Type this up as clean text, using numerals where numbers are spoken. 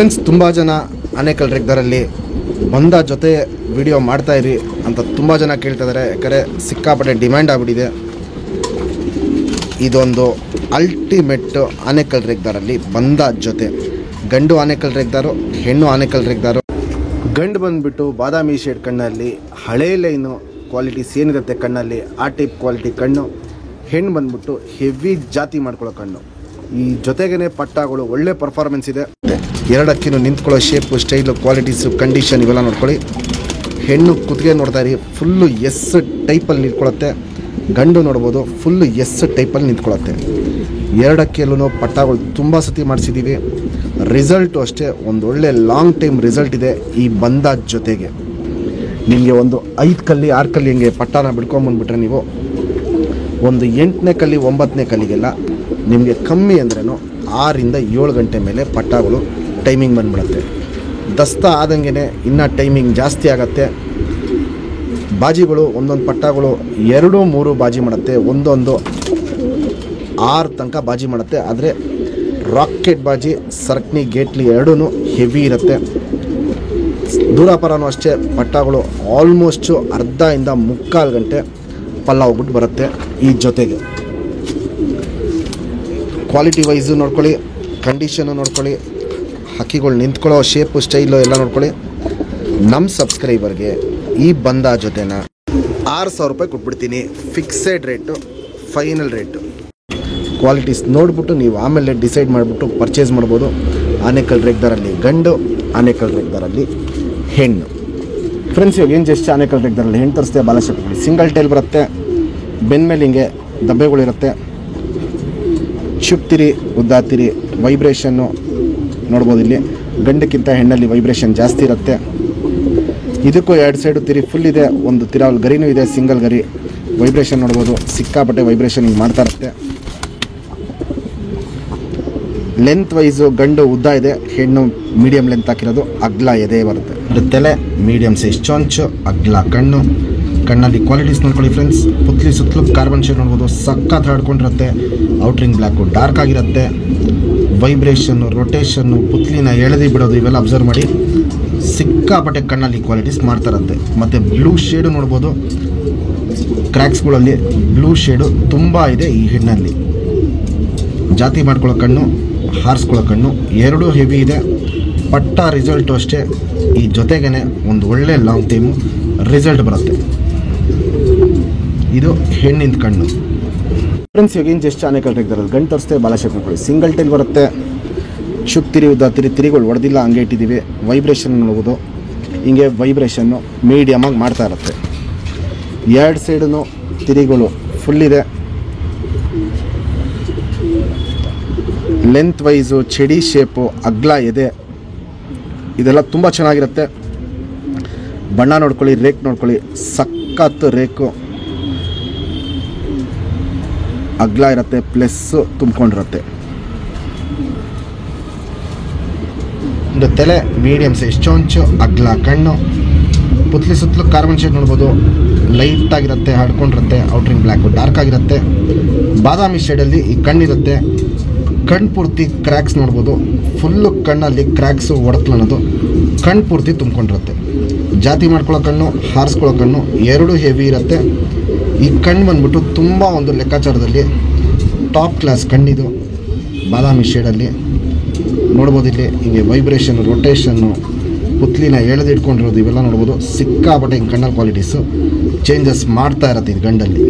Friends, ತುಂಬ ಜನ ಆನೇಕಲ್ ರೆಗ್ದರಲ್ಲಿ ಬಂದ ಜೊತೆ ವಿಡಿಯೋ ಮಾಡ್ತಾಯಿರಿ ಅಂತ ತುಂಬ ಜನ ಕೇಳ್ತಾ ಇದ್ದಾರೆ. ಯಾಕಂದರೆ ಸಿಕ್ಕಾಪಟ್ಟೆ ಡಿಮ್ಯಾಂಡ್ ಆಗಿಬಿಟ್ಟಿದೆ. ಇದೊಂದು ಅಲ್ಟಿಮೇಟ್ ಆನೇಕಲ್ ರೆಗ್ದಾರಲ್ಲಿ ಬಂದ ಜೊತೆ. ಗಂಡು ಆನೇಕಲ್ ರೆಗ್ದಾರು, ಹೆಣ್ಣು ಆನೇಕಲ್ ರೆಗ್ದಾರು. ಗಂಡು ಬಂದುಬಿಟ್ಟು ಬಾದಾಮಿ ಶೇಡ್ ಕಣ್ಣಲ್ಲಿ ಹಳೇ ಲೈನು ಕ್ವಾಲಿಟೀಸ್ ಏನಿರುತ್ತೆ ಕಣ್ಣಲ್ಲಿ ಆ ಟೈಪ್ ಕ್ವಾಲಿಟಿ ಕಣ್ಣು. ಹೆಣ್ಣು ಬಂದುಬಿಟ್ಟು ಹೆವಿ ಜಾತಿ ಮಾಡ್ಕೊಳ್ಳೋ ಕಣ್ಣು. ಈ ಜೊತೆಗೇ ಪಟ್ಟಾಗಳು ಒಳ್ಳೆ ಪರ್ಫಾರ್ಮೆನ್ಸ್ ಇದೆ. ಎರಡಕ್ಕಿನೂ ನಿಂತ್ಕೊಳ್ಳೋ ಶೇಪು, ಸ್ಟೈಲು, ಕ್ವಾಲಿಟೀಸು, ಕಂಡೀಷನ್ ಇವೆಲ್ಲ ನೋಡ್ಕೊಳ್ಳಿ. ಹೆಣ್ಣು ಕುತ್ತಿಗೆ ನೋಡ್ತಾ ಇರಿ, ಫುಲ್ಲು ಎಸ್ ಟೈಪಲ್ಲಿ ನಿಂತ್ಕೊಳ್ಳುತ್ತೆ. ಗಂಡು ನೋಡ್ಬೋದು, ಫುಲ್ಲು ಎಸ್ ಟೈಪಲ್ಲಿ ನಿಂತ್ಕೊಳ್ಳುತ್ತೆ. ಎರಡಕ್ಕೆಲ್ಲೂ ಪಟ್ಟಾಗಳು ತುಂಬ ಸತಿ ಮಾಡಿಸಿದ್ದೀವಿ. ರಿಸಲ್ಟು ಅಷ್ಟೇ ಒಂದು ಒಳ್ಳೆ ಲಾಂಗ್ ಟೈಮ್ ರಿಸಲ್ಟ್ ಇದೆ ಈ ಬಂದ ಜೊತೆಗೆ. ನಿಮಗೆ ಒಂದು 5 ಕಲ್ಲಿ 6 ಕಲ್ಲಿ ಹಿಂಗೆ ಪಟ್ಟಾನ ಬಿಡ್ಕೊಂಬಂದ್ಬಿಟ್ರೆ ನೀವು ಒಂದು 8ನೇ ಕಲ್ಲಿ 9ನೇ ಕಲ್ಲಿಗೆಲ್ಲ ನಿಮಗೆ ಕಮ್ಮಿ ಅಂದ್ರೂ 6 ರಿಂದ 7 ಗಂಟೆ ಮೇಲೆ ಪಟ್ಟಾಗಳು ಟೈಮಿಂಗ್ ಬಂದ್ಬಿಡುತ್ತೆ. ದಸ್ತ ಆದಂಗೆ ಇನ್ನೂ ಟೈಮಿಂಗ್ ಜಾಸ್ತಿ ಆಗುತ್ತೆ. ಬಾಜಿಗಳು ಒಂದೊಂದು ಪಟ್ಟಾಗಳು 2-3 ಬಾಜಿ ಮಾಡುತ್ತೆ, ಒಂದೊಂದು 6 ತನಕ ಬಾಜಿ ಮಾಡುತ್ತೆ. ಆದರೆ ರಾಕೆಟ್ ಬಾಜಿ, ಸರ್ಕ್ನಿ, ಗೇಟ್ಲಿ ಎರಡೂ ಹೆವಿ ಇರುತ್ತೆ. ದೂರಾಪರನೂ ಅಷ್ಟೇ ಪಟ್ಟಾಗಳು ಆಲ್ಮೋಸ್ಟು ಅರ್ಧದಿಂದ 3/4 ಗಂಟೆ ಪಲ್ಲ ಹೋಗ್ಬಿಟ್ಟು ಬರುತ್ತೆ. ಈ ಜೊತೆಗೆ ಕ್ವಾಲಿಟಿ ವೈಸು ನೋಡ್ಕೊಳ್ಳಿ, ಕಂಡೀಷನು ನೋಡ್ಕೊಳ್ಳಿ, ಹಕ್ಕಿಗಳು ನಿಂತ್ಕೊಳ್ಳೋ ಶೇಪು, ಸ್ಟೈಲು ಎಲ್ಲ ನೋಡ್ಕೊಳ್ಳಿ. ನಮ್ಮ ಸಬ್ಸ್ಕ್ರೈಬರ್ಗೆ ಈ ಬಂದ ಜೊತೆನ 6,000 ರೂಪಾಯಿ ಕೊಟ್ಬಿಡ್ತೀನಿ. Fixed rate, final rate. Qualities ನೋಡಿಬಿಟ್ಟು ನೀವು ಆಮೇಲೆ ಡಿಸೈಡ್ ಮಾಡಿಬಿಟ್ಟು ಪರ್ಚೇಸ್ ಮಾಡ್ಬೋದು. ಆನೇಕಲ್ ರೆಗ್ದಾರಲ್ಲಿ ಗಂಡು, ಆನೇಕಲ್ ರೆಗ್ದಾರಲ್ಲಿ ಹೆಣ್ಣು. ಫ್ರೆಂಡ್ಸ್, ಇವಾಗ ಏನು ಜಸ್ಟ್ ಆನೇಕಲ್ ರೆಗ್ದಾರಲ್ಲಿ ಹೆಣ್ಣು ತರಿಸ್ತೆ. ಬಾಲಶಕ್ತಿ ಸಿಂಗಲ್ ಟೈಲ್ ಬರುತ್ತೆ. ಬೆನ್ನ ಮೇಲೆ ಹಿಂಗೆ ದಬ್ಬೆಗಳಿರುತ್ತೆ. ಚುಪ್ತಿರಿ, ಉದ್ದಾತಿರಿ, ವೈಬ್ರೇಷನ್ನು ನೋಡ್ಬೋದು. ಇಲ್ಲಿ ಗಂಡಕ್ಕಿಂತ ಹೆಣ್ಣಲ್ಲಿ ವೈಬ್ರೇಷನ್ ಜಾಸ್ತಿ ಇರುತ್ತೆ. ಇದಕ್ಕೂ 2 ಸೈಡು ತಿರಿ ಫುಲ್ ಇದೆ. ಒಂದು ತಿರಾವಲ್ ಗರಿನೂ ಇದೆ, ಸಿಂಗಲ್ ಗರಿ. ವೈಬ್ರೇಷನ್ ನೋಡ್ಬೋದು, ಸಿಕ್ಕಾಪಟ್ಟೆ ವೈಬ್ರೇಷನ್ ಹಿಂಗೆ ಮಾಡ್ತಾ ಇರುತ್ತೆ. ಲೆಂತ್ ವೈಸು ಗಂಡು ಉದ್ದ ಇದೆ, ಹೆಣ್ಣು ಮೀಡಿಯಮ್ ಲೆಂತ್ ಹಾಕಿರೋದು. ಅಗ್ಲ ಎದೆ ಬರುತ್ತೆ. ಅದು ತಲೆ ಮೀಡಿಯಮ್ ಸೈಜ್ ಚೊಂಚು, ಅಗ್ಲ ಕಣ್ಣು. ಕಣ್ಣಲ್ಲಿ ಕ್ವಾಲಿಟೀಸ್ ನೋಡ್ಕೊಳ್ಳಿ ಫ್ರೆಂಡ್ಸ್. ಪುತ್ಲಿ ಸುತ್ತಲೂ ಕಾರ್ಬನ್ ಶೇಡ್ ನೋಡ್ಬೋದು, ಸಖತ್ ಹರಡ್ಕೊಂಡಿರುತ್ತೆ. ಔಟ್ರಿಂಗ್ ಬ್ಲ್ಯಾಕು ಡಾರ್ಕ್ ಆಗಿರುತ್ತೆ. ವೈಬ್ರೇಷನ್ನು, ರೊಟೇಷನ್ನು, ಪುತ್ಲಿನ ಎಳೆದಿ ಬಿಡೋದು ಇವೆಲ್ಲ ಅಬ್ಸರ್ವ್ ಮಾಡಿ. ಸಿಕ್ಕಾಪಟ್ಟೆ ಕಣ್ಣಲ್ಲಿ ಕ್ವಾಲಿಟೀಸ್ ಮಾಡ್ತಾ ಇರುತ್ತೆ. ಮತ್ತು ಬ್ಲೂ ಶೇಡು ನೋಡ್ಬೋದು. ಕ್ರ್ಯಾಕ್ಸ್ಗಳಲ್ಲಿ ಬ್ಲೂ ಶೇಡು ತುಂಬ ಇದೆ ಈ ಹೆಣ್ಣಲ್ಲಿ. ಜಾತಿ ಮಾಡ್ಕೊಳ್ಳೋ ಕಣ್ಣು, ಹಾರಿಸ್ಕೊಳ್ಳೋ ಕಣ್ಣು ಎರಡೂ ಹೆವಿ ಇದೆ. ಪಟ್ಟ ರಿಸಲ್ಟು ಅಷ್ಟೇ. ಈ ಜೊತೆಗೇ ಒಂದು ಒಳ್ಳೆ ಲಾಂಗ್ ಟೈಮು ರಿಸಲ್ಟ್ ಬರುತ್ತೆ. ಇದು ಹೆಣ್ಣಿನ ಕಣ್ಣು. ಫ್ರೆಂಡ್ಸ್, ಇವಾಗ ಏನು ಜಸ್ಟ್ ಆನೇಕಲ್ ರೆಗ್ದಾರಲ್ಲಿ ಗಂಟು ತರಿಸ್ತೆ. ಬಾಲಶೇಪ್ ನೋಡ್ಕೊಳ್ಳಿ, ಸಿಂಗಲ್ ಟೈಲ್ ಬರುತ್ತೆ. ಶುಕ್ ತಿರಿ, ಉದ್ದ ತಿರಿಗಳು ಹೊಡೆದಿಲ್ಲ, ಹಂಗೆ ಇಟ್ಟಿದ್ದೀವಿ. ವೈಬ್ರೇಷನ್ ನೋಡ್ಬೋದು, ಹಿಂಗೆ ವೈಬ್ರೇಷನ್ನು ಮೀಡಿಯಮಾಗಿ ಮಾಡ್ತಾ ಇರುತ್ತೆ. 2 ಸೈಡೂ ತಿರಿಗಳು ಫುಲ್ಲಿದೆ. ಲೆಂತ್ ವೈಸು, ಚೆಡಿ ಶೇಪು, ಅಗ್ಲ ಎದೆ ಇದೆಲ್ಲ ತುಂಬ ಚೆನ್ನಾಗಿರುತ್ತೆ. ಬಣ್ಣ ನೋಡ್ಕೊಳ್ಳಿ, ರೇಕ್ ನೋಡ್ಕೊಳ್ಳಿ, ಸಖತ್ತು ರೇಕು. ಅಗ್ಲ ಇರುತ್ತೆ, ಪ್ಲಸ್ಸು ತುಂಬ್ಕೊಂಡಿರುತ್ತೆ. ಒಂದು ತಲೆ ಮೀಡಿಯಮ್ ಸೈಜ್ ಚೊಂಚು, ಅಗ್ಲ ಕಣ್ಣು. ಪುತ್ಲಿ ಸುತ್ತಲೂ ಕಾರ್ಬನ್ ಶೇಡ್ ನೋಡ್ಬೋದು, ಲೈಟಾಗಿರುತ್ತೆ, ಹರ್ಡ್ಕೊಂಡಿರುತ್ತೆ. ಔಟ್ರಿಂಗ್ ಬ್ಲ್ಯಾಕು ಡಾರ್ಕ್ ಆಗಿರುತ್ತೆ. ಬಾದಾಮಿ ಶೇಡಲ್ಲಿ ಈ ಕಣ್ಣಿರುತ್ತೆ. ಕಣ್ಣು ಪೂರ್ತಿ ಕ್ರ್ಯಾಕ್ಸ್ ನೋಡ್ಬೋದು. ಫುಲ್ಲು ಕಣ್ಣಲ್ಲಿ ಕ್ರ್ಯಾಕ್ಸು, ಒಡಕ್ಲು ಅನ್ನೋದು ಕಣ್ಣು ಪೂರ್ತಿ ತುಂಬ್ಕೊಂಡಿರುತ್ತೆ. ಜಾತಿ ಮಾಡ್ಕೊಳ್ಳೋ ಕಣ್ಣು, ಹಾರಿಸ್ಕೊಳ್ಳೋ ಕಣ್ಣು ಎರಡೂ ಹೆವಿ ಇರುತ್ತೆ. ಈ ಕಣ್ಣು ಬಂದ್ಬಿಟ್ಟು ತುಂಬ ಒಂದು ಲೆಕ್ಕಾಚಾರದಲ್ಲಿ ಟಾಪ್ ಕ್ಲಾಸ್ ಕಣ್ಣಿದು. ಬಾದಾಮಿ ಶೇಡಲ್ಲಿ ನೋಡ್ಬೋದು. ಇಲ್ಲಿ ಹಿಂಗೆ ವೈಬ್ರೇಷನ್ನು, ರೊಟೇಷನ್ನು, ಪುತ್ಲಿನ ಎಳೆದಿಟ್ಕೊಂಡಿರೋದು ಇವೆಲ್ಲ ನೋಡ್ಬೋದು. ಸಿಕ್ಕಾಪಟ್ಟೆ ಹಿಂಗೆ ಕಣ್ಣಲ್ಲಿ ಕ್ವಾಲಿಟೀಸು ಚೇಂಜಸ್ ಮಾಡ್ತಾ ಇರುತ್ತೆ ಇದು ಗಂಡಲ್ಲಿ.